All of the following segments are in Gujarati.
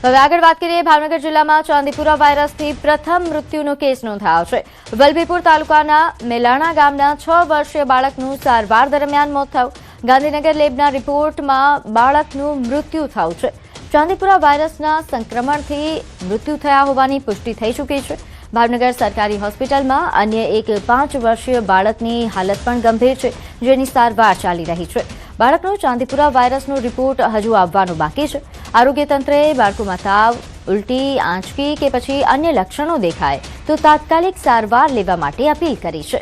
હવે આગળ વાત કરીએ ભાવનગર જિલ્લામાં ચાંદીપુરા વાયરસથી પ્રથમ મૃત્યુનો કેસ નોંધાયો છે। વલભીપુર તાલુકાના મેલાણા ગામના 6 વર્ષીય બાળકનું સારવાર દરમિયાન મોત થયું। ગાંધીનગર લેબના રિપોર્ટમાં બાળકનું મૃત્યુ થયું છે। ચાંદીપુરા વાયરસના સંક્રમણથી મૃત્યુ થયા હોવાની પુષ્ટિ થઈ ચૂકી છે। ભાવનગર સરકારી હોસ્પિટલમાં अन्य एक 5 વર્ષીય બાળકની હાલત પણ ગંભીર છે, જેની સારવાર ચાલી રહી છે। બાળકનો ચાંદીપુરા વાયરસનો રિપોર્ટ હજુ આવવાનો બાકી છે। આરોગ્ય તંત્રે બાળકોમાં તાવ, ઉલટી, આંચકી કે પછી અન્ય લક્ષણો દેખાય તો તાત્કાલિક સારવાર લેવા માટે અપીલ કરી છે।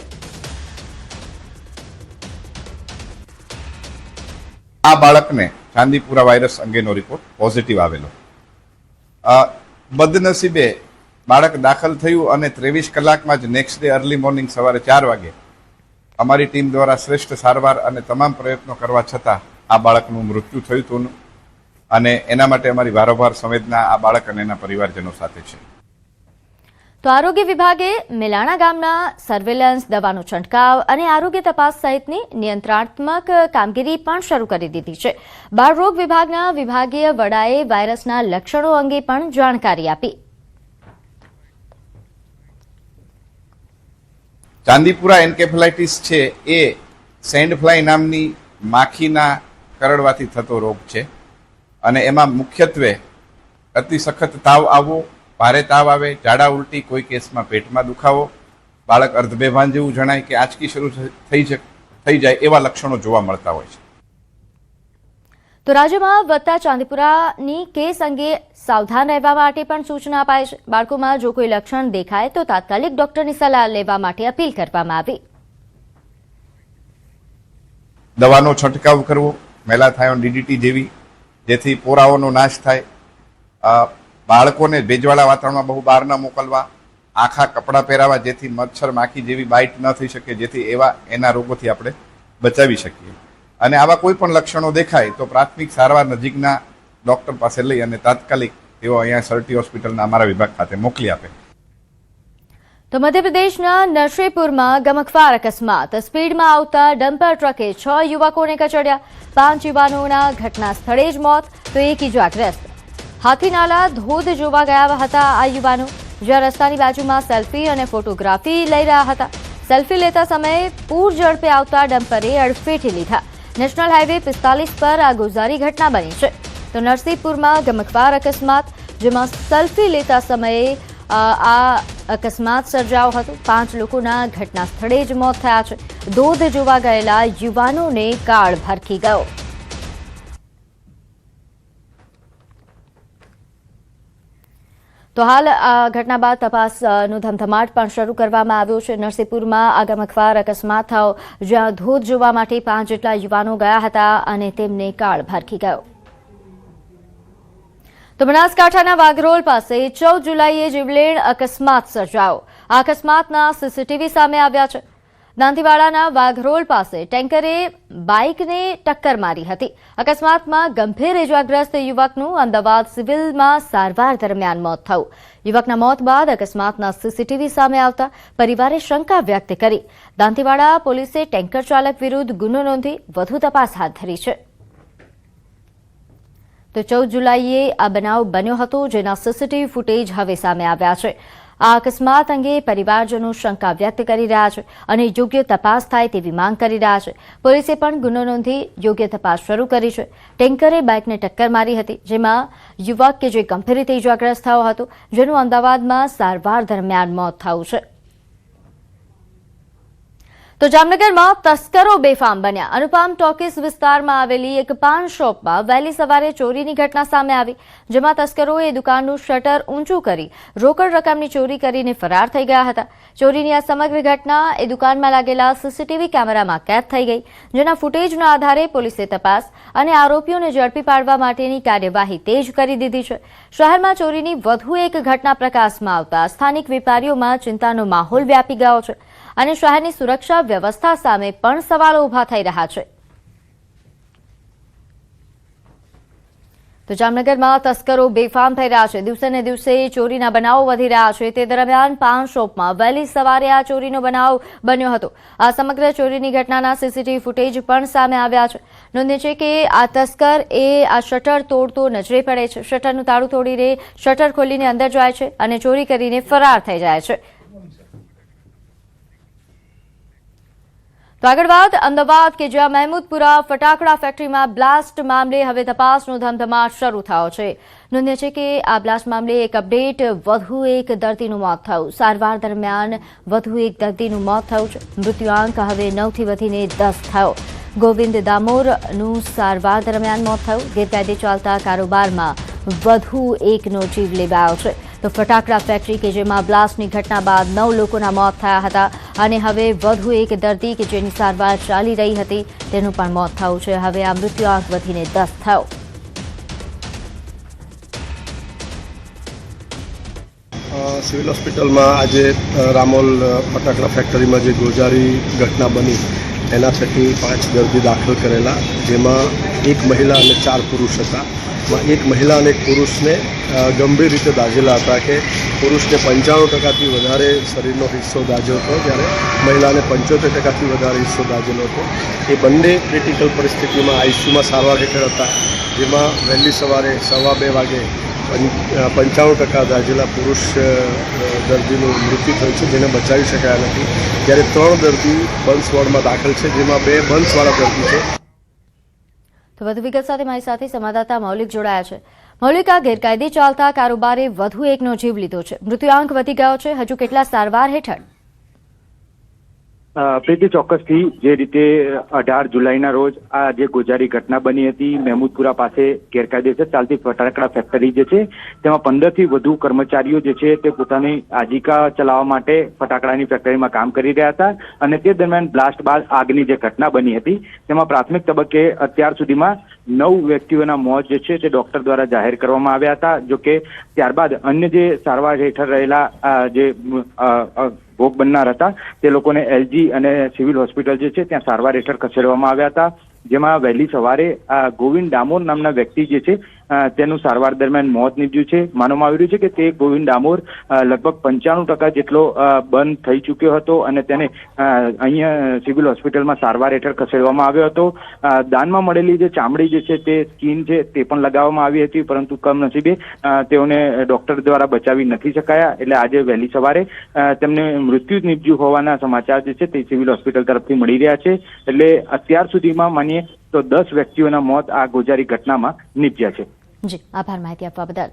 આ બાળકને ચાંદીપુરા વાયરસ અંગેનો રિપોર્ટ પોઝિટિવ આવેલો। બદનસીબે બાળક દાખલ થયું અને 23 કલાકમાં જ નેક્સ્ટ ડે અર્લી મોર્નિંગ સવારે 4 વાગે અમારી ટીમ દ્વારા શ્રેષ્ઠ સારવાર અને તમામ પ્રયત્નો કરવા છતાં આ બાળકનું મૃત્યુ થયું હતું અને એના માટે અમારી વારંવાર સંવેદના આ બાળક અને એના પરિવારજનો સાથે છે। તો આરોગ્ય વિભાગે મેલાણા ગામના સર્વેલન્સ, દવાનો છંટકાવ અને આરોગ્ય તપાસ સહિતની નિયંત્રણાત્મક કામગીરી પણ શરૂ કરી દીધી છે। બાળરોગ વિભાગના વિભાગીય વડાએ વાયરસના લક્ષણો અંગે પણ જાણકારી આપી। ચાંદીપુરા એન્કેફેલાઇટિસ છે એ સેન્ડ ફ્લાય નામની માખીના કરડવાથી થતો રોગ છે અને એમાં મુખ્યત્વે અતિ સખત તાવ આવવો, ભારે તાવ આવે, ઝાડા ઉલટી, કોઈ કેસમાં પેટમાં દુખાવો, બાળક અર્ધબેભાન જેવું જણાય કે આંચકી શરૂ થઈ જાય એવા લક્ષણો જોવા મળતા હોય છે। તો રાજ્યમાં વધતા ચાંદીપુરાની કેસ અંગે સાવધાન રહેવા માટે પણ સૂચના અપાઈ છે। બાળકોમાં જો કોઈ લક્ષણ દેખાય તો તાત્કાલિક ડોક્ટરની સલાહ લેવા માટે અપીલ કરવામાં આવી। દવાનો છંટકાવ કરવો, મેલાથાયોન DDT જેવી, જેથી પોરાઓનો નાશ થાય। બાળકોને ભેજવાળા વાતાવરણમાં બહુ બહાર ન મોકલવા, આખા કપડાં પહેરાવા જેથી મચ્છર માખી જેવી બાઇટ ન થઈ શકે, જેથી એના રોગોથી આપણે બચાવી શકીએ। અને આવા કોઈ પણ લક્ષણો દેખાય તો પ્રાથમિક સારવાર નજીકના ડોક્ટર પાસે લઈ અને તાત્કાલિક તેઓ અહીંયા સરટી હોસ્પિટલના અમારા વિભાગ ખાતે મોકલી આપે। તો મધ્યપ્રદેશના નરસિંહપુરમાં ગમખ્વાર અકસ્માત। સ્પીડમાં આવતા ડમ્પર ટ્રકે 6 યુવકોને કચડ્યા। 5 યુવાનોના ઘટના સ્થળે જ મોત તો 1 ઇજાગ્રસ્ત। હાથીનાલા ધોધ જોવા ગયા હતા આ યુવાનો, જ્યાં રસ્તાની બાજુમાં સેલ્ફી અને ફોટોગ્રાફી લઈ રહ્યા હતા। સેલ્ફી લેતા સમયે પૂર ઝડપે આવતા ડમ્પરે અડફેટે લીધા। નેશનલ હાઈવે 45 પર આ ગોઝારી ઘટના બની છે। તો નરસિંહપુરમાં ગમખ્વાર અકસ્માત, જેમાં સેલ્ફી લેતા સમયે આ અકસ્માત સર્જાયો હતો। 5 લોકોના ઘટના સ્થળે જ મોત થયા છે। ધોધ જોવા ગયેલા યુવાનોને કાળ ભરખી ગયો। તો હાલ આ ઘટના બાદ તપાસનો ધમધમાટ પણ શરૂ કરવામાં આવ્યો છે। નરસિંહપુરમાં આ ગમખ્વાર અકસ્માત થયો, જ્યાં ધોધ જોવા માટે 5 જેટલા યુવાનો ગયા હતા અને તેમને કાળ ભરખી ગયો। તો બનાસકાંઠાના વાઘરોલ પાસે 14 જુલાઈએ જીવલેણ અકસ્માત સર્જાયો। આ અકસ્માતના સીસીટીવી સામે આવ્યા છે। દાંતીવાડાના વાઘરોલ પાસે ટેન્કરે બાઇકને ટક્કર મારી હતી। અકસ્માતમાં ગંભીર ઇજાગ્રસ્ત યુવકનું અમદાવાદ સિવિલમાં સારવાર દરમિયાન મોત થયું। યુવકના મોત બાદ અકસ્માતના સીસીટીવી સામે આવતા પરિવારે શંકા વ્યક્ત કરી। દાંતીવાડા પોલીસે ટેન્કર ચાલક વિરુદ્ધ ગુનો નોંધી વધુ તપાસ હાથ ધરી છે। તો 14 જુલાઈએ આ બનાવ બન્યો હતો, જેના સીસીટીવી ફૂટેજ હવે સામે આવ્યા છે। આ અકસ્માત અંગે પરિવારજનો શંકા વ્યક્ત કરી રહ્યા છે અને યોગ્ય તપાસ થાય તેવી માંગ કરી રહ્યા છે। પોલીસે પણ ગુનો નોંધી યોગ્ય તપાસ શરૂ કરી છે। ટેન્કરે બાઇકને ટક્કર મારી હતી, જેમાં યુવક કે જે ગંભીર રીતે ઇજાગ્રસ્ત થયો હતો, જેનું અમદાવાદમાં સારવાર દરમિયાન મોત થયું છે। તો જામનગરમાં તસ્કરો બેફામ બન્યા। અનુપમ ટોકીઝ વિસ્તારમાં આવેલી એક પાન શોપમાં વહેલી સવારે ચોરીની ઘટના સામે આવી, જેમાં તસ્કરોએ દુકાનનું શટર ઊંચું કરી રોકડ રકમની ચોરી કરીને ફરાર થઈ ગયા હતા। ચોરીની આ સમગ્ર ઘટના એ દુકાનમાં લાગેલા સીસીટીવી કેમેરામાં કેદ થઈ ગઈ, જેના ફૂટેજના આધારે પોલીસે તપાસ અને આરોપીઓને ઝડપી પાડવા માટેની કાર્યવાહી તેજ કરી દીધી છે। શહેરમાં ચોરીની વધુ એક ઘટના પ્રકાશમાં આવતા સ્થાનિક વેપારીઓમાં ચિંતાનો માહોલ વ્યાપી ગયો છે અને શહેરની સુરક્ષા વ્યવસ્થા સામે પણ સવાલો ઉભા થઈ રહ્યા છે। તો તો જામનગરમાં તસ્કરો બેફામ થઈ રહ્યા છે. દિવસે ને દિવસે ચોરીના બનાવો વધી રહ્યા છે. તે દરમિયાન પાન શોપમાં વહેલી સવારે આ ચોરીનો બનાવ બન્યો હતો. આ સમગ્ર ચોરીની ઘટનાના સીસીટીવી ફૂટેજ પણ સામે આવ્યા છે. નોંધનીય છે કે આ તસ્કર આ શટર તોડતો નજરે પડે છે. શટરનું તાળું તોડીને શટર ખોલીને અંદર જાય છે અને ચોરી કરીને ફરાર થઈ જાય છે. તો આગળ વાત અમદાવાદ કે જ્યાં મહેમૂદપુરા ફટાકડા ફેક્ટરીમાં બ્લાસ્ટ મામલે હવે તપાસનો ધમધમાટ શરૂ થયો છે. નોંધનીય છે કે આ બ્લાસ્ટ મામલે એક અપડેટ, વધુ એક દર્દીનું મોત થયું. સારવાર દરમિયાન વધુ એક દર્દીનું મોત થયું છે. મૃત્યુઆંક હવે 9 થી વધીને 10 થયો. ગોવિંદ દામોરનું સારવાર દરમિયાન મોત થયું. ગેરકાયદે ચાલતા કારોબારમાં વધુ એકનો જીવ લેવાયો છે. તો ફટાકડા ફેક્ટરી કે જેમાં બ્લાસ્ટની ઘટના બાદ 9 લોકોના મોત થયા હતા અને હવે વધુ એક દર્દી કે જેની સારવાર ચાલી રહી હતી તેનું પણ મોત થયું છે. હવે આ મૃત્યુઆંક વધીને 10 થયો. સિવિલ હોસ્પિટલમાં આજે રામોલ ફટાકડા ફેક્ટરીમાં જે ગોઝારી ઘટના બની એના થકી 5 દર્દી દાખલ કરેલા, જેમાં એક મહિલા અને 4 પુરુષ હતા. એક મહિલા અને એક પુરુષને ગંભીર રીતે દાઝેલા હતા કે પુરુષને 95%થી વધારે શરીરનો હિસ્સો દાઝ્યો હતો, જ્યારે મહિલાને 75%થી વધારે હિસ્સો દાઝેલો હતો. એ બંને ક્રિટિકલ પરિસ્થિતિમાં આઈસીયુમાં સારવાર હેઠળ હતા, જેમાં વહેલી સવારે 2:15 વાગે 95% દાઝેલા પુરુષ દર્દીનું મૃત્યુ થયું છે, જેને બચાવી શકાયા નથી. જ્યારે 3 દર્દી બંસ વોર્ડમાં દાખલ છે, જેમાં 2 બંસવાળા દર્દી છે. તો વધુ વિગત સાથે મારી સાથે સંવાદદાતા મૌલિક જોડાયા છે. મૌલિક, આ ગેરકાયદે ચાલતા કારોબારે વધુ એકનો જીવ લીધો છે. મૃત્યુઆંક વધી ગયો છે. હજુ કેટલા સારવાર હેઠળ? પ્રીતિ, ચોક્કસથી જે રીતે 18 જુલાઈના રોજ આ જે ગોઝારી ઘટના બની હતી મહેમૂદપુરા પાસે ગેરકાયદેસર ચાલતી ફટાકડા ફેક્ટરી જે છે તેમાં 15 થી વધુ કર્મચારીઓ જે છે તે પોતાની આજીવિકા ચલાવવા માટે ફટાકડાની ફેક્ટરીમાં કામ કરી રહ્યા હતા અને તે દરમિયાન બ્લાસ્ટ બાદ આગની જે ઘટના બની હતી તેમાં પ્રાથમિક તબક્કે અત્યાર સુધીમાં 9 વ્યક્તિઓના મોત જે છે તે ડોક્ટર દ્વારા જાહેર કરવામાં આવ્યા હતા. જોકે ત્યારબાદ અન્ય જે સારવાર હેઠળ રહેલા જે ભોગ બનનાર હતા તે લોકોને એલજી અને સિવિલ હોસ્પિટલ જે છે ત્યાં સારવાર હેઠળ ખસેડવામાં આવ્યા હતા, જેમાં વહેલી સવારે ગોવિંદ ડામોર નામના વ્યક્તિ જે છે તેનું સારવાર દરમિયાન મોત નીપજ્યું છે. માનવામાં આવી રહ્યું છે કે તે ગોવિંદ ડામોર લગભગ 95% જેટલો બંધ થઈ ચૂક્યો હતો અને તેને અહીંયા સિવિલ હોસ્પિટલમાં સારવાર હેઠળ ખસેડવામાં આવ્યો હતો. દાનમાં મળેલી જે ચામડી જે છે તે સ્કીન છે તે પણ લગાવવામાં આવી હતી, પરંતુ કમનસીબે તેઓને ડોક્ટર દ્વારા બચાવી નથી શકાયા. એટલે આજે વહેલી સવારે તેમને મૃત્યુ નીપજ્યું હોવાના સમાચાર જે છે તે સિવિલ હોસ્પિટલ તરફથી મળી રહ્યા છે. એટલે અત્યાર સુધીમાં માનીએ તો 10 વ્યક્તિઓના મોત આ ગોઝારી ઘટનામાં નીપજ્યા છે. જી, આભાર માહિતી આપવા બદલ.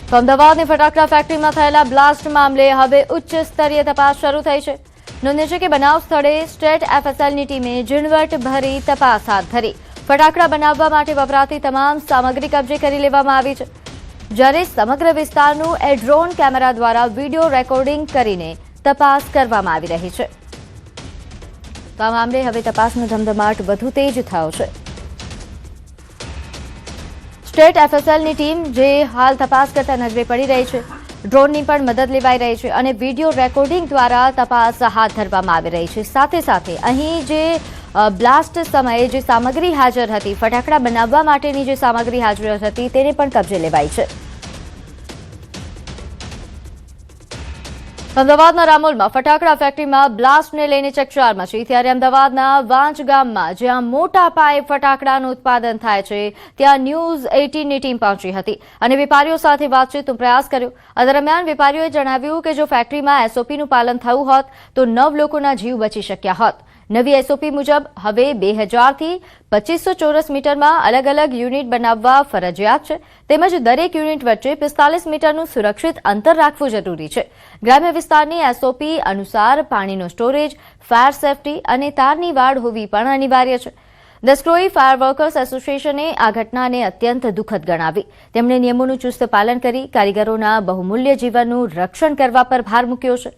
તો અમદાવાદની ફટાકડા ફેક્ટરીમાં થયેલા બ્લાસ્ટ મામલે હવે ઉચ્ચ સ્તરીય તપાસ શરૂ થઈ છે. નોંધનીય છે કે બનાવ સ્થળે સ્ટેટ એફએસએલની ટીમે ઝીણવટભરી તપાસ હાથ ધરી. ફટાકડા બનાવવા માટે વપરાતી તમામ સામગ્રી કબજે કરી લેવામાં આવી છે, જ્યારે સમગ્ર વિસ્તારનું ડ્રોન કેમેરા દ્વારા વિડીયો રેકોર્ડિંગ કરીને તપાસ કરવામાં આવી રહી છે. તો આ મામલે હવે તપાસનો ધમધમાટ વધુ તેજ થયો છે. સ્ટેટ એફએસએલની ટીમ જે હાલ તપાસ કરતા નજરે પડી રહી છે, ડ્રોનની પણ મદદ લેવાઈ રહી છે અને વિડીયો રેકોર્ડિંગ દ્વારા તપાસ હાથ ધરવામાં આવી રહી છે. સાથે સાથે અહીં જે બ્લાસ્ટ સમયે જે સામગ્રી હાજર હતી, ફટાકડા બનાવવા માટેની જે સામગ્રી હાજર હતી તેને પણ કબજે લેવાઈ છે. અમદાવાદના રામોલમાં ફટાકડા ફેક્ટરીમાં બ્લાસ્ટને લઈને ચકચાર મચી. ત્યારે અમદાવાદના વાંચ ગામમાં જ્યાં મોટા પાયે ફટાકડાનું ઉત્પાદન થાય છે ત્યાં ન્યૂઝ 18ની ટીમ પહોંચી હતી અને વેપારીઓ સાથે વાતચીતનો પ્રયાસ કર્યો. આ દરમિયાન વેપારીઓએ જણાવ્યું કે જો ફેક્ટરીમાં એસઓપીનું પાલન થયું હોત તો 9 લોકોના જીવ બચી શક્યા હોત. નવી એસઓપી મુજબ હવે 2000 થી 2500 ચોરસ મીટરમાં અલગ અલગ યુનિટ બનાવવા ફરજિયાત છે, તેમજ દરેક યુનિટ વચ્ચે 45 મીટરનું સુરક્ષિત અંતર રાખવું જરૂરી છે. ગ્રામ્ય વિસ્તારની એસઓપી અનુસાર પાણીનો સ્ટોરેજ, ફાયર સેફટી અને તારની વાડ હોવી પણ અનિવાર્ય છે. દસક્રોઈ ફાયર વર્કર્સ એસોસિએશને આ ઘટનાને અત્યંત દુઃખદ ગણાવી. તેમણે નિયમોનું ચુસ્ત પાલન કરી કારીગરોના બહુમૂલ્ય જીવનનું રક્ષણ કરવા પર ભાર મૂક્યો છે.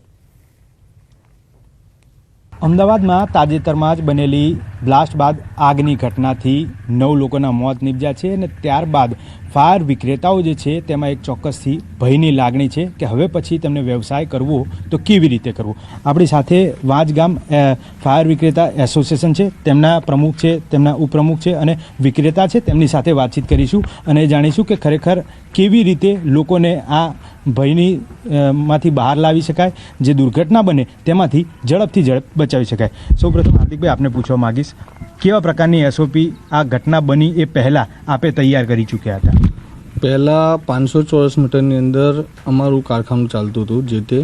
અમદાવાદમાં તાજેતરમાં જ બનેલી બ્લાસ્ટ બાદ આગની ઘટનાથી 9 લોકોના મોત નીપજ્યા છે અને ત્યારબાદ ફાયર વિક્રેતાઓ જે છે તેમાં એક ચોક્કસથી ભયની લાગણી છે કે હવે પછી તેમને વ્યવસાય કરવો તો કેવી રીતે કરવો. આપણી સાથે વાંજ ગામ ફાયર વિક્રેતા એસોસિએશન છે, તેમના પ્રમુખ છે, તેમના ઉપપ્રમુખ છે અને વિક્રેતા છે, તેમની સાથે વાતચીત કરીશું અને જાણીશું કે ખરેખર કેવી રીતે લોકોને આ ભયની માંથી બહાર લાવી શકાય, જે દુર્ઘટના બને તેમાંથી ઝડપ બચાવી શકાય. સૌપ્રથમ હાર્દિકભાઈ આપને પૂછવા માગીશ, કેવા પ્રકારની એસઓપી આ ઘટના બની એ પહેલાં આપે તૈયાર કરી ચૂક્યા હતા? પહેલાં 500 ચોરસ મીટરની અંદર અમારું કારખાનું ચાલતું હતું. જે તે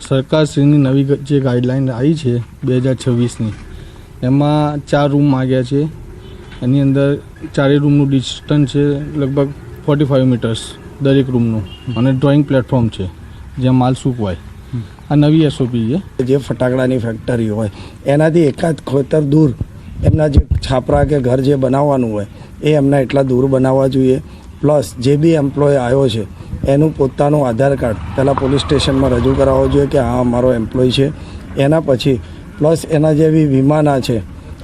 સરકારશ્રીની નવી જે ગાઈડલાઇન આવી છે 2026ની, એમાં 4 રૂમ માગ્યા છે. એની અંદર 4 રૂમનું ડિસ્ટન્સ છે લગભગ 45 મીટર્સ દરેક રૂમનું, અને ડ્રોઈંગ પ્લેટફોર્મ છે જ્યાં માલ સૂકવાય. આ નવી એસઓપી છે. જે ફટાકડાની ફેક્ટરી હોય એનાથી એકાદ ખેતર દૂર એમના જે છાપરા કે ઘર જે બનાવવાનું હોય એ એમના એટલા દૂર બનાવવા જોઈએ. પ્લસ જે બી એમ્પ્લોય આવ્યો છે એનું પોતાનું આધાર કાર્ડ પહેલાં પોલીસ સ્ટેશનમાં રજૂ કરાવવો જોઈએ કે હા અમારો એમ્પ્લોય છે. એના પછી પ્લસ એના જે બી વીમાના છે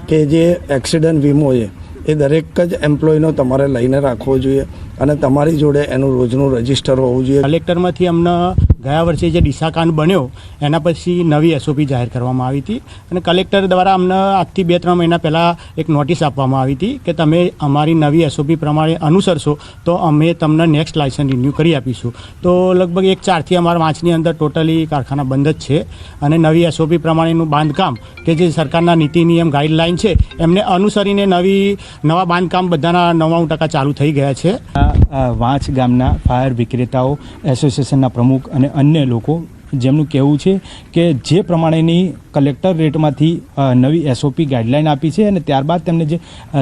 કે જે એક્સિડન્ટ વીમો છે એ દરેક જ એમ્પ્લોયનો તમારે લઈને રાખવો જોઈએ અને તમારી જોડે એનું રોજનું રજિસ્ટર હોવું જોઈએ. કલેક્ટરમાંથી અમને ગયા વર્ષે જે ડીસાકાંડ બન્યો એના પછી નવી એસઓપી જાહેર કરવામાં આવી હતી અને કલેક્ટર દ્વારા અમને આજથી 2-3 મહિના પહેલાં એક નોટિસ આપવામાં આવી હતી કે તમે અમારી નવી એસઓપી પ્રમાણે અનુસરશો તો અમે તમને નેક્સ્ટ લાયસન્સ રિન્યૂ કરી આપીશું. તો લગભગ 1-4થી અમારા વાંચની અંદર ટોટલી કારખાના બંધ જ છે અને નવી એસઓપી પ્રમાણેનું બાંધકામ કે જે સરકારના નીતિ નિયમ ગાઈડલાઇન છે એમને અનુસરીને નવા બાંધકામ બધાના 99% ચાલુ થઈ ગયા છે. વાંચ ગામના ફાયર વિક્રેતાઓ એસોસિએશનના પ્રમુખ અને અન્ય લોકો જેમનું કહેવું છે કે જે પ્રમાણેની કલેક્ટર રેટમાંથી નવી એસઓપી ગાઈડલાઇન આપી છે અને ત્યારબાદ તેમને જે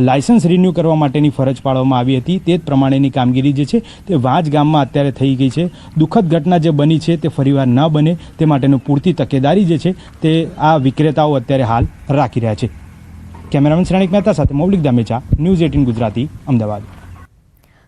લાયસન્સ રિન્યૂ કરવા માટેની ફરજ પાડવામાં આવી હતી તે જ પ્રમાણેની કામગીરી જે છે તે વાંચ ગામમાં અત્યારે થઈ ગઈ છે. દુઃખદ ઘટના જે બની છે તે ફરીવાર ન બને તે માટેનું પૂરતી તકેદારી જે છે તે આ વિક્રેતાઓ અત્યારે હાલ રાખી રહ્યા છે. કેમેરામેન શ્રેણિક મહેતા સાથે મૌલિક દામેચા, ન્યૂઝ 18 ગુજરાતી, અમદાવાદ.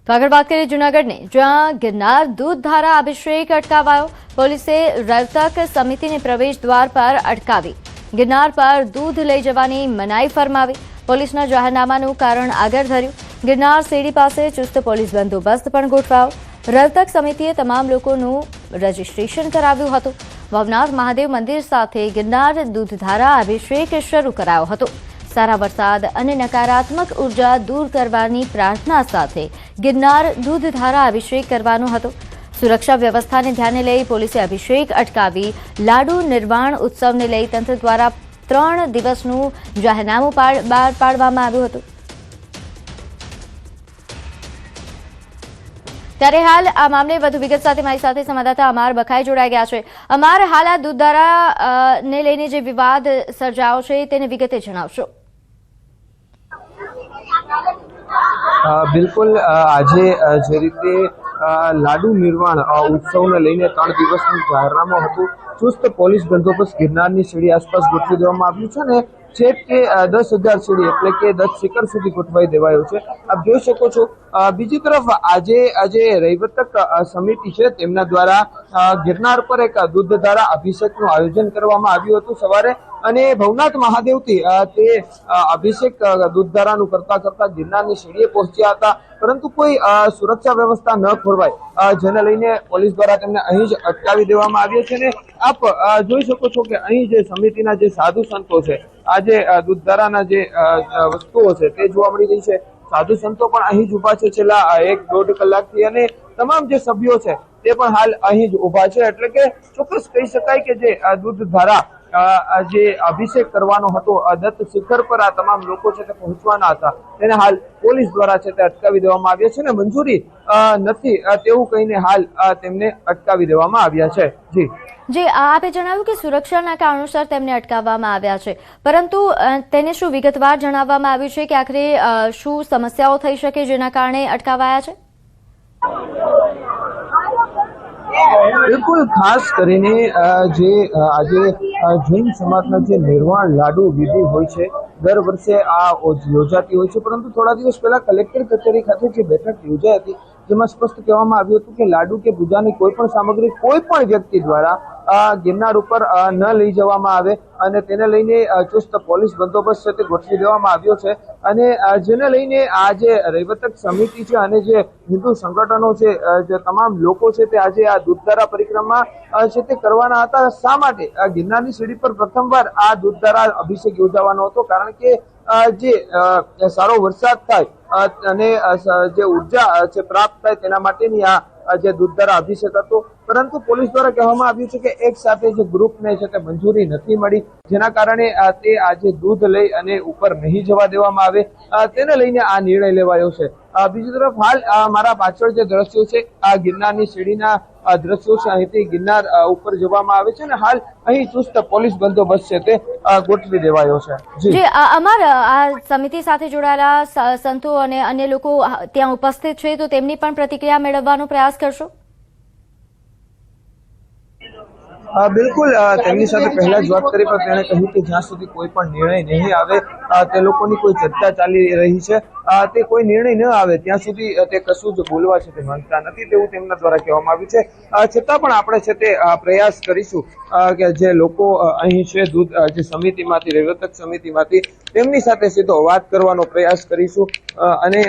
તો આગળ વાત કરીએ જૂનાગઢની, જ્યાં ગિરનાર દૂધધારા અભિષેક અટકાવાયો. પોલીસે રવતક સમિતિને પ્રવેશ દ્વાર પર અટકાવી ગિરનાર પર દૂધ લઈ જવાની મનાઈ ફરમાવી. પોલીસના જાહેરનામાનું કારણ આગળ ધર્યું. ગિરનાર સીડી પાસે ચુસ્ત પોલીસ બંદોબસ્ત પણ ગોઠવાયો. રવતક સમિતિએ તમામ લોકોનું રજીસ્ટ્રેશન કરાવ્યું હતું. ભવનાથ મહાદેવ મંદિર સાથે ગિરનાર દૂધધારા અભિષેક શરૂ કરાયો હતો. સારા વરસાદ અને નકારાત્મક ઉર્જા દૂર કરવાની પ્રાર્થના સાથે ગિરનાર દૂધધારા અભિષેક કરવાનો હતો. સુરક્ષા વ્યવસ્થાને ધ્યાને લઈ પોલીસે અભિષેક અટકાવી લાડુ નિર્વાણ ઉત્સવને લઈ તંત્ર દ્વારા 3 દિવસનું જાહેરનામું બહાર પાડવામાં આવ્યું હતું. ત્યારે હાલ આ મામલે વધુ વિગત સાથે મારી સાથે સંવાદદાતા અમાર બખાઈ જોડાઈ ગયા છે. અમાર, હાલ આ દૂધધારા ને લઈને જે વિવાદ સર્જાયો છે તેને વિગતે જણાવશો. બિલકુલ, આજે જે રીતે લાડુ નિર્વાણ ઉત્સવને લઈને 3 દિવસનું જાહેરનામું હતું. ચુસ્ત પોલીસ બંદોબસ્ત ગિરનારની સીડી આસપાસ ગોઠવી દેવામાં આવ્યું છે ને છેક કે 10,000 સીડી એટલે કે 10 શિખર સુધી ગોઠવાઈ દેવાયો છે. આપ જોઈ શકો છો. બીજી તરફ આજે રૈવતક સમિતિ છે તેમના દ્વારા ગિરનાર પર એક દૂધધારા અભિષેકનું આયોજન કરવામાં આવ્યું હતું સવારે, અને ભવનાથ મહાદેવથી તે અભિષેક દૂધધારાનું કરતા ગિરનારની સીડીએ પહોંચ્યા હતા, પરંતુ કોઈ સુરક્ષા વ્યવસ્થા ન ખોરવાય જેને લઈને પોલીસ દ્વારા તેમને અહીં જ અટકાવી દેવામાં આવ્યા છે. ને આપ જોઈ શકો છો કે અહીં જે સમિતિના જે સાધુ સંતો છે, આજે દૂધધારાના જે વસ્તુઓ છે તે જોવા મળી રહી છે. સાધુ સંતો પણ અહીં જ ઉભા છે છેલ્લા 1-1.5 કલાકથી, અને તમામ જે સભ્યો છે તે પણ હાલ અહીં જ ઉભા છે. એટલે કે ચોક્કસ કહી શકાય કે જે દૂધધારા જે અભિષેક કરવાનો હતો દત્ત શિખર પર આ તમામ લોકો છે તે પહોંચવાના હતા, તેને હાલ પોલીસ દ્વારા છે તે અટકાવી દેવામાં આવ્યા છે. ને મંજૂરી નથી તેવું કહીને હાલ તેમને અટકાવી દેવામાં આવ્યા છે. જી, આપે જણાવ્યું કે સુરક્ષાના કારણોસર તેમને અટકાવવામાં આવ્યા છે, પરંતુ તેને શું વિગતવાર જણાવવામાં આવ્યું છે કે આખરે શું સમસ્યાઓ થઈ શકે જેના કારણે અટકાવાયા છે? બિલકુલ, ખાસ કરીને જે આજે જૈન સમાજના જે નિર્વાણ લાડુ વિધિ હોય છે દર વર્ષે આ યોજાતી હોય છે, પરંતુ થોડા દિવસ પહેલા કલેક્ટર કચેરી ખાતે જે બેઠક યોજાઈ હતી જેમાં સ્પષ્ટ કહેવામાં આવ્યું હતું કે લાડુ કે પૂજાની કોઈ પણ સામગ્રી કોઈ પણ વ્યક્તિ દ્વારા ગિરનાર ઉપર ન લઈ જવામાં આવે અને તેને લઈને ચુસ્ત પોલીસ બંદોબસ્ત છે તે ગોઠવી દેવામાં આવ્યો છે. અને જેને લઈને આ જે રૈવતક સમિતિ છે અને જે હિન્દુ સંગઠનો છે, જે તમામ લોકો છે તે આજે આ દૂધધારા પરિક્રમા છે તે કરવાના હતા. શા માટે ગિરનારની સીડી પર પ્રથમવાર આ દૂધધારા અભિષેક યોજાવાનો હતો? કારણ કે જે સારો વરસાદ થાય અને જે ઉર્જા છે પ્રાપ્ત થાય તેના માટેની આ જે દૂધધારા અભિષેક હતો. પરંતુ પોલીસ દ્વારા કહેવામાં આવ્યું છે કે એક સાથે જે ગ્રુપને છે તે મંજૂરી નથી મળી, જેના કારણે તે આજે દૂધ લઈ અને ઉપર નહીં જવા દેવામાં આવે, તેને લઈને આ નિર્ણય લેવાયો છે. બીજી તરફ હાલ મારા પાછળ જે દ્રશ્યો છે આ ગિરનારની સીડીના દ્રશ્યો છે. અહીંથી ગિરનાર ઉપર જવામાં આવે છે અને હાલ અહીં ચુસ્ત પોલીસ બંદોબસ્ત છે તે ગોઠવી દેવાયો છે. જી અમાર આ સમિતિ સાથે જોડાયેલા સંતો અને અન્ય લોકો ત્યાં ઉપસ્થિત છે, તો તેમની પણ પ્રતિક્રિયા મેળવવાનો પ્રયાસ કરશો? બિલકુલ, તેમની સાથે પહેલા જ વાત કરી પણ તેણે કહ્યું કે જ્યાં સુધી કોઈ પણ નિર્ણય નહીં આવે, તે લોકોની કોઈ ચર્ચા ચાલી રહી છે, તે કોઈ નિર્ણય ન આવે ત્યાં સુધી તે કશું જ બોલવા છે તે માંગતા નથી, તેવું તેમના દ્વારા કહેવામાં આવ્યું છે. છતાં પણ આપણે છે તે પ્રયાસ કરીશું કે જે લોકો અહીં છે દૂધ જે સમિતિમાંથી, રૈવતક સમિતિમાંથી, તેમની સાથે સીધો વાત કરવાનો પ્રયાસ કરીશું. અને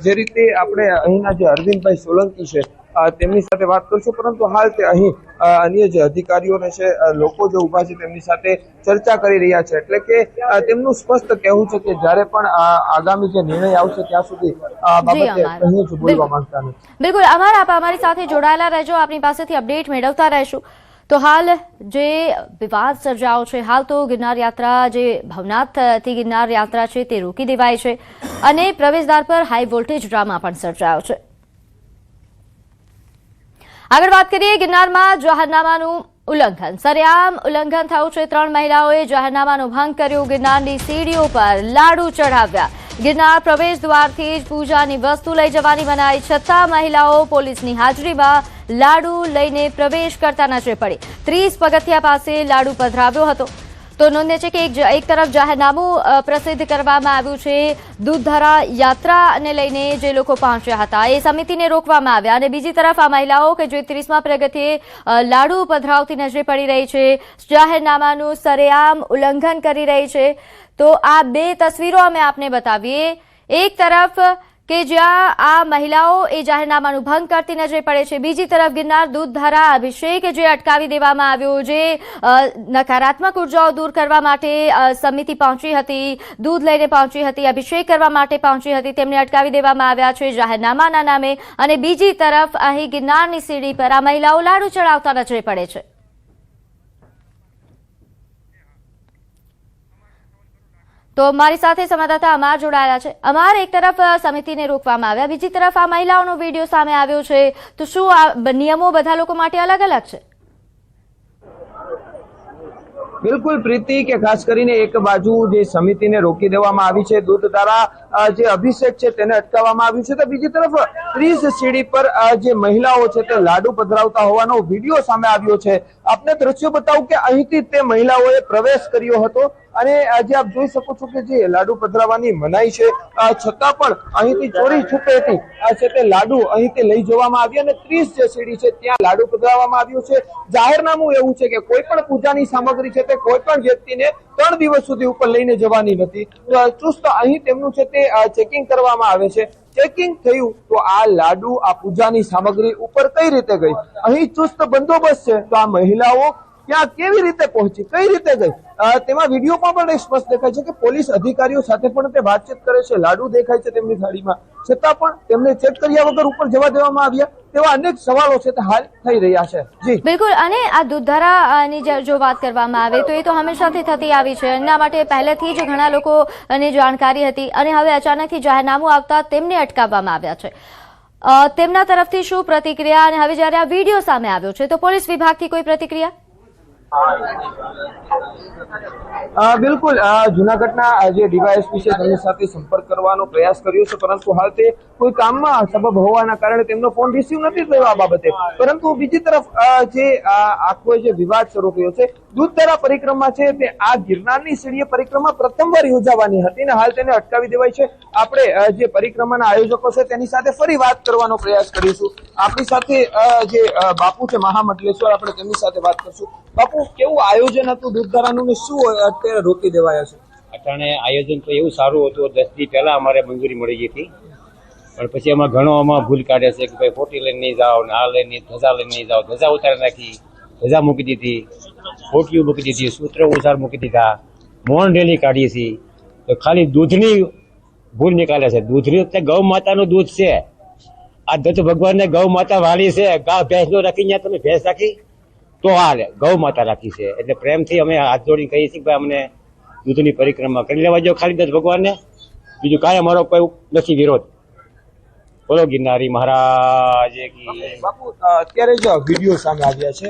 જે રીતે આપણે અહીંના જે અરવિંદભાઈ સોલંકી છે તેમની સાથે વાત કરશું, પરંતુ હાલ તે અહીં અન્ય જે અધિકારીઓને છે, લોકો જે ઉભા છે તેમની સાથે ચર્ચા કરી રહ્યા છે. એટલે કે તેમનું સ્પષ્ટ કહેવું છે કે જ્યારે પણ આગામી જે નિર્ણય આવશે ત્યાં સુધી આ બાબતે કંઈ જ બોલવા માંગતા નથી. બિલકુલ આપ અમારી સાથે જોડાયેલા રહેજો, આપની પાસેથી અપડેટ મેળવતા રહેશું. તો હાલ જે વિવાદ સર્જાયો છે, હાલ તો ગિરનાર યાત્રા જે ભવનાથથી ગિરનાર યાત્રા છે તે રોકી દેવાઈ છે અને પ્રવેશદ્વાર પર હાઈ વોલ્ટેજ ડ્રામા પણ સર્જાયો છે. આગળ વાત કરીએ ગિરનારમાં જાહેરનામાનું ઉલ્લંઘન, સરેઆમ ઉલ્લંઘન થયું છે. 3 મહિલાઓએ જાહેરનામાનો ભંગ કર્યો, ગિરનારની સીડીઓ પર લાડુ ચઢાવ્યા. ગિરનાર પ્રવેશ દ્વારથી જ પૂજાની વસ્તુ લઈ જવાની મનાઈ, છતાં મહિલાઓ પોલીસની હાજરીમાં લાડુ લઈને પ્રવેશ કરતા નજરે પડી. 30 પગથિયા પાસે લાડુ પધરાવ્યો હતો. તો નોંધે છે કે એક તરફ જાહેરનામું પ્રસિદ્ધ કરવામાં આવ્યું છે દૂધધારા યાત્રાને લઈને જે લોકો પહોંચ્યા હતા એ સમિતિને રોકવામાં આવ્યા, અને બીજી તરફ આ મહિલાઓ કે જે 30મા પગથિયે લાડુ પધરાવતી નજરે પડી રહી છે, જાહેરનામાનું સરેઆમ ઉલ્લંઘન કરી રહી છે. તો આ બે તસવીરો અમે આપને બતાવીએ. એક તરફ કે જ્યાં આ મહિલાઓ એ જાહેરનામાનું ભંગ કરતી નજરે પડે છે, બીજી તરફ ગિરનાર દૂધધારા અભિષેક જે અટકાવી દેવામાં આવ્યો, જે નકારાત્મક ઉર્જાઓ દૂર કરવા માટે સમિતિ પહોંચી હતી, દૂધ લઈને પહોંચી હતી, અભિષેક કરવા માટે પહોંચી હતી, તેમને અટકાવી દેવામાં આવ્યા છે જાહેરનામાના નામે. અને બીજી તરફ અહીં ગિરનારની સીડી પર આ મહિલાઓ લાડુ ચડાવતા નજરે પડે છે. તો મારી સાથે સંવાદદાતા અમાર જોડાયેલા છે. અમાર, એક તરફ સમિતિને રોકવામાં આવ્યા, બીજી તરફ આ મહિલાઓનો વિડીયો સામે આવ્યો છે, તો શું આ નિયમો બધા લોકો માટે અલગ અલગ છે? બિલકુલ પ્રીતિ, કે ખાસ કરીને એક બાજુ જે સમિતિને રોકી દેવામાં આવી છે, દૂધધારા જે અભિષેક છે તેને અટકાવવામાં આવ્યું છે, તો બીજી તરફ 30 સીડી પર જે મહિલાઓ છે તે લાડુ પધરાવતા હોવાનો વિડીયો સામે આવ્યો છે. આપને દ્રશ્યો બતાવું કે અહીંથી તે મહિલાઓએ પ્રવેશ કર્યો હતો અને આજે આપ જોઈ શકો છો કે જે લાડુ પધરાવવાની મનાઈ છે, છતાં પણ અહીંથી ચોરી છૂપે હતી છે તે લાડુ અહીંથી લઈ જવામાં આવ્યા અને 30 જે સીડી છે ત્યાં લાડુ પધરાવવામાં આવ્યું છે. જાહેરનામું એવું છે કે કોઈ પણ પૂજાની સામગ્રી છે તે કોઈ પણ વ્યક્તિને 3 દિવસ સુધી ઉપર લઈને જવાની નથી. ચુસ્ત અહીં તેમનું છે તે ચેકિંગ કરવામાં આવે છે. ચેકિંગ થયું તો આ લાડુ, આ પૂજાની સામગ્રી ઉપર કઈ રીતે ગઈ, અહીં ચુસ્ત બંદોબસ્ત છે, તો આ મહિલાઓ ત્યાં કેવી રીતે પહોંચી, કઈ રીતે ગઈ, તેમાં વિડીયોમાં પણ સ્પષ્ટ દેખાય છે કે પોલીસ અધિકારીઓ સાથે પણ તે વાતચીત કરે છે, લાડુ દેખાય છે તેમની થાળીમાં, છતાં પણ તેમને ચેક કર્યા વગર ઉપર જવા દેવામાં આવ્યા, તેવા અનેક સવાલો છે તે હાલ થઈ રહ્યા છે. જી બિલકુલ. અને આ દૂધધારાની જો વાત કરવામાં આવે તો એ તો હંમેશાથી થતી આવી છે, એના માટે પહેલેથી જ ઘણા લોકોને જાણકારી હતી અને હવે અચાનકથી જાહેરનામું આવતા તેમને અટકાવવામાં આવ્યા છે. તેમના તરફથી શું પ્રતિક્રિયા? અને હવે જ્યારે આ વિડીયો સામે આવ્યો છે તો પોલીસ વિભાગથી કોઈ પ્રતિક્રિયા? બિલકુલ જુનાગઢના જે ડીવાયએસપી છે તેમની સાથે સંપર્ક કરવાનો પ્રયાસ કર્યો છે, પરંતુ હાલ તે કોઈ કામમાં સબબ હોવાના કારણે તેમનો ફોન રિસીવ નથી થયો આ બાબતે. પરંતુ બીજી તરફ જે આખો જે વિવાદ શરૂ થયો છે, દૂધધારા પરિક્રમા છે તે આ ગિરનારની સીડીએ પરિક્રમા પ્રથમવાર યોજાવાની હતી અને હાલ તેને અટકાવી દેવાઈ છે. આપણે જે પરિક્રમાના આયોજકો છે તેની સાથે ફરી વાત કરવાનો પ્રયાસ કરીશું. આપણી સાથે જે બાપુ છે મહામંડલેશ્વર, આપણે તેમની સાથે વાત કરશું. બાપુ, કેવું આયોજન હતું દૂધધારાનું ને શું અત્યારે રોકી દેવાયા છે? અટાણે આયોજન તો એવું સારું હતું, 10 દી પહેલા અમારે મંજૂરી મળી ગઈ હતી, પણ પછી એમાં ઘણો ભૂલ કાઢે છે કે ભાઈ ફોટી લઈને નહીં જાઓ ને આ લઈને ધજા લઈને નહીં જાઓ. ધજા ઉતારી નાખી, ધજા મૂકી દીધી, ફોટીઓ મૂકી દીધી, સૂત્ર ઉસાર મૂકી દીધા, મૌન રેલી કાઢી છે. તો ખાલી દૂધની ભૂલ નીકાળે છે. દૂધની ગૌ માતાનું દૂધ છે. આ દત્ત ભગવાનને ગૌ માતા વાલી છે. ગા ભેંસ નો રાખી, ત્યાં તમે ભેંસ રાખી તો હાલે, ગૌ માતા રાખી છે. એટલે પ્રેમથી અમે હાથ જોડીને કહીએ છીએ કે ભાઈ અમને દૂધની પરિક્રમા કરી લેવા જો ખાલી દત્ત ભગવાનને. બીજું કાંઈ અમારો કોઈ નથી વિરોધ. બોલો ગિરનારી મહારાજ કી. બાપુ, અત્યારે જ વિડીયો સામે આવ્યા છે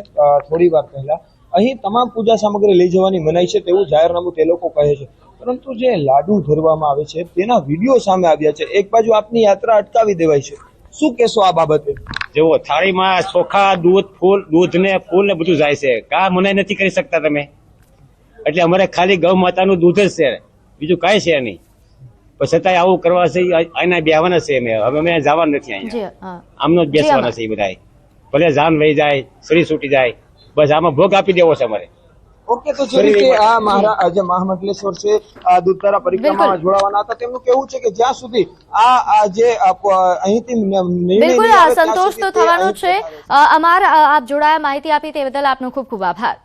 થોડી વાર પહેલા, અહીં તમામ પૂજા સામગ્રી લઈ જવાની મનાઈ છે તેવું જાહેરનામું તે લોકો કહે છે, પરંતુ જે લાડુ ધરવામાં આવે છે તેના વિડીયો સામે આવ્યા છે. એક બાજુ આપની યાત્રા અટકાવી દેવાય છે, શું કહેશો આ બાબતે? જુઓ, થાળીમાં ચોખા, દૂધ, ફૂલ, દૂધ ને ફૂલ ને બધું જાય છે. કા મનાઈ નથી કરી શકતા તમે? એટલે અમારે ખાલી ગૌ માતાનું દૂધ જ છે, બીજું કાંઈ છે નહીં. પણ છતાંય આવું કરવા છે, અહીંના બેહવાના છે. હવે અમે જવાનું નથી અહીંયા, આમનો જ બેસવાના છે. એ બધા ભલે જાન લઈ જાય, શરીર છૂટી જાય, બસ આમાં ભોગ આપી દેવો છે અમારે. ઓકે, તો જે રીતે આ જે મહામંડલેશ્વર છે આ દૂધધારા પરિક્રમામાં જોડાવાના હતા, તેમનું કેવું છે કે જ્યાં સુધી આ જે અહીંથી બિલકુલ સંતોષ તો થવાનો છે. અમાર આપ જોડાયા, માહિતી આપી તે બદલ આપનો ખૂબ ખૂબ આભાર.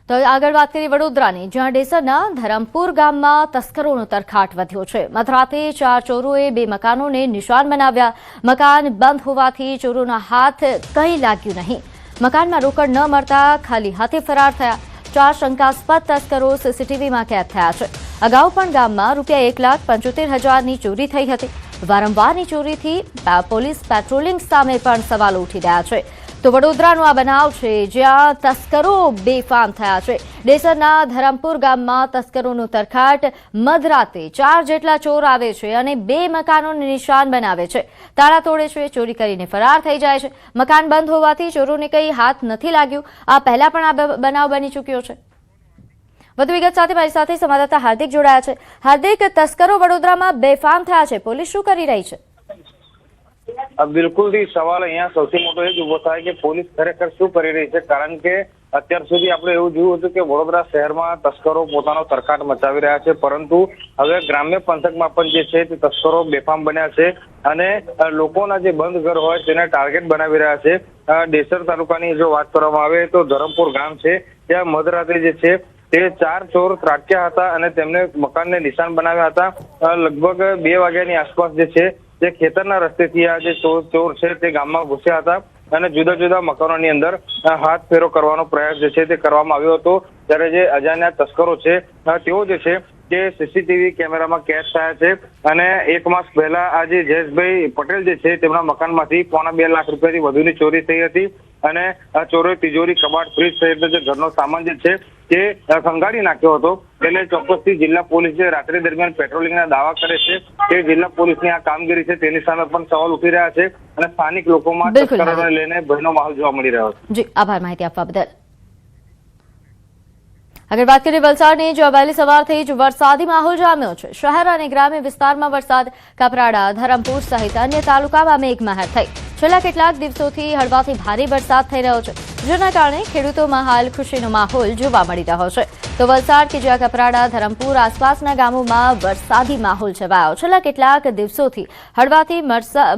તો આગળ વાત કરી વડોદરાની, જ્યાં ડેસરના ધરમપુર ગામમાં તસ્કરોનો તરખાટ વધ્યો છે. મધરાતે 4 ચોરોએ 2 મકાનોને નિશાન બનાવ્યા. મકાન બંધ હોવાથી ચોરોના હાથ કંઈ લાગ્યું નહીં. મકાનમાં રોકડ ન મળતા ખાલી હાથે ફરાર થયા. 4 શંકાસ્પદ તસ્કરો સીસીટીવીમાં કેદ થયા છે. અગાઉ પણ ગામમાં ₹1,75,000ની ચોરી થઈ હતી. વારંવારની ચોરીથી પોલીસ પેટ્રોલિંગ સામે પણ સવાલો ઉઠી રહ્યા છે. તો વડોદરાનો આ બનાવ છે જ્યાં તસ્કરો બેફામ થયા છે. ડેસરના ધરમપુર ગામમાં તસ્કરોનો તરખાટ. મધરાતે 4 જેટલા ચોર આવે છે અને 2 મકાનોને નિશાન બનાવે છે. તાળા તોડે છે, ચોરી કરીને ફરાર થઈ જાય છે. મકાન બંધ હોવાથી ચોરોને કંઈ હાથ નથી લાગ્યું. આ પહેલા પણ આ બનાવ બની ચૂક્યો છે. વધુ વિગત સાથે મારી સાથે સંવાદદાતા હાર્દિક જોડાયા છે. હાર્દિક, તસ્કરો વડોદરામાં બેફામ થયા છે, પોલીસ શું કરી રહી છે? બિલકુલ સવાલ અહીંયા સૌથી મોટો એ જ ઉભો થાય કે પોલીસ ખરેખર શું કરી રહી છે. કારણ કે અત્યાર સુધી આપણે એવું જોયું હતું કે વડોદરા શહેરમાં તસ્કરો પોતાનો તરખાટ મચાવી રહ્યા છે, પરંતુ હવે ગ્રામ્ય પંથકમાં પણ જે છે તે તસ્કરો બેફામ બન્યા છે અને લોકોના જે બંધ ઘર હોય તેને ટાર્ગેટ બનાવી રહ્યા છે. ડેસર તાલુકાની જો વાત કરવામાં આવે તો ધરમપુર ગામ છે, ત્યાં મધરાતે જે છે તે 4 ચોર ત્રાટક્યા હતા અને તેમને મકાનને નિશાન બનાવ્યા હતા. લગભગ 2 વાગ્યાની આસપાસ જે છે તે ખેતરના રસ્તેથી આ જે ચોર છે તે ગામમાં ઘૂસ્યા હતા અને જુદા જુદા મકાનોની અંદર હાથ ફેરો કરવાનો પ્રયાસ જે છે તે કરવામાં આવ્યો હતો. ત્યારે જે અજાણ્યા તસ્કરો છે તેઓ જે છે તે સીસીટીવી કેમેરામાં કેદ થયા છે અને 1 માસ પહેલા આ જે જયેશભાઈ પટેલ જે છે તેમના મકાનમાંથી ₹2.5 લાખ રૂપિયાથી વધુની ચોરી થઈ હતી અને આ ચોરોએ તિજોરી, કબાટ, ફ્રીજ સહિત જે ઘરનો સામાન જે છે તે ખંગાળી નાખ્યો હતો. એટલે ચોક્કસથી જિલ્લા પોલીસ જે રાત્રિ દરમિયાન પેટ્રોલિંગના દાવા કરે છે તે જિલ્લા પોલીસની આ કામગીરી છે તેની સામે પણ સવાલ ઉઠી રહ્યા છે અને સ્થાનિક લોકોમાં તસ્કરોને લઈને ભયનો માહોલ જોવા મળી રહ્યો છે. જી, આભાર માહિતી આપવા બદલ. આગળ વાત કરીએ વલસાડની, જો વહેલી સવારથી જ વરસાદી માહોલ જામ્યો છે. શહેર અને ગ્રામ્ય વિસ્તારમાં વરસાદ. કપરાડા, ધરમપુર સહિત અન્ય તાલુકામાં મેઘમહેર થઈ. છેલ્લા કેટલાક દિવસોથી હળવાથી ભારે વરસાદ થઈ રહ્યો છે, જેના કારણે ખેડૂતોમાં હાલ ખુશીનો માહોલ જોવા મળી રહ્યો છે. તો વલસાડ કે જ્યાં કપરાડા, ધરમપુર આસપાસના ગામોમાં વરસાદી માહોલ છવાયો. છેલ્લા કેટલાક દિવસોથી હળવાથી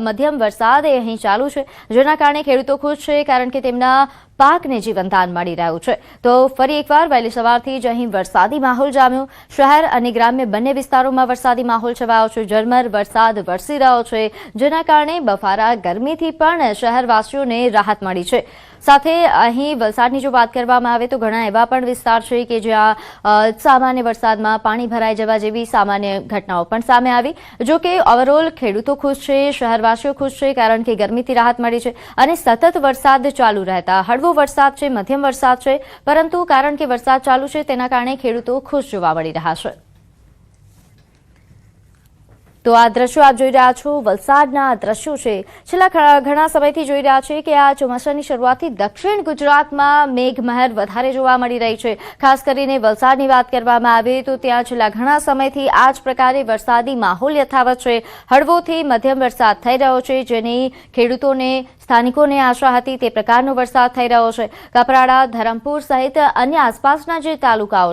મધ્યમ વરસાદ અહીં ચાલુ છે, જેના કારણે ખેડૂતો ખુશ છે, કારણ કે તેમના પાકને જીવનદાન મળી રહ્યું છે. તો ફરી એકવાર વહેલી સવારથી જ અહીં વરસાદી માહોલ જામ્યો. શહેર અને ગ્રામ્ય બંને વિસ્તારોમાં વરસાદી માહોલ છવાયો છે. ઝરમર વરસાદ વરસી રહ્યો છે, જેના કારણે બફારા ગરમીથી પણ શહેરવાસીઓને રાહત મળી છે. સાથે અહીં વલસાડની જો વાત કરવામાં આવે તો ઘણા એવા પણ વિસ્તાર છે કે જ્યાં સામાન્ય વરસાદમાં પાણી ભરાઈ જવા જેવી સામાન્ય ઘટનાઓ પણ સામે આવી. જો કે ઓવરઓલ ખેડૂતો ખુશ છે, શહેરવાસીઓ ખુશ છે, કારણ કે ગરમીથી રાહત મળી છે અને સતત વરસાદ ચાલુ રહેતા હળવો વરસાદ છે, મધ્યમ વરસાદ છે, પરંતુ કારણ કે વરસાદ ચાલુ છે તેના કારણે ખેડૂતો ખુશ જોવા મળી રહ્યા છે. તો આ દ્રશ્યો આપ જોઈ રહ્યા છો, વલસાડના દ્રશ્યો છે. છેલ્લા ઘણા સમયથી જોઈ રહ્યા છે કે આ ચોમાસાની શરૂઆતથી દક્ષિણ ગુજરાતમાં મેઘમહેર વધારે જોવા મળી રહી છે. ખાસ કરીને વલસાડની વાત કરવામાં આવે તો ત્યાં છેલ્લા ઘણા સમયથી આ જ પ્રકારે વરસાદી માહોલ યથાવત છે. હળવોથી મધ્યમ વરસાદ થઈ રહ્યો છે, જેની ખેડૂતોને, સ્થાનિકોને આશા હતી તે પ્રકારનો વરસાદ થઈ રહ્યો છે. કપરાડા, ધરમપુર સહિત અન્ય આસપાસના જે તાલુકાઓ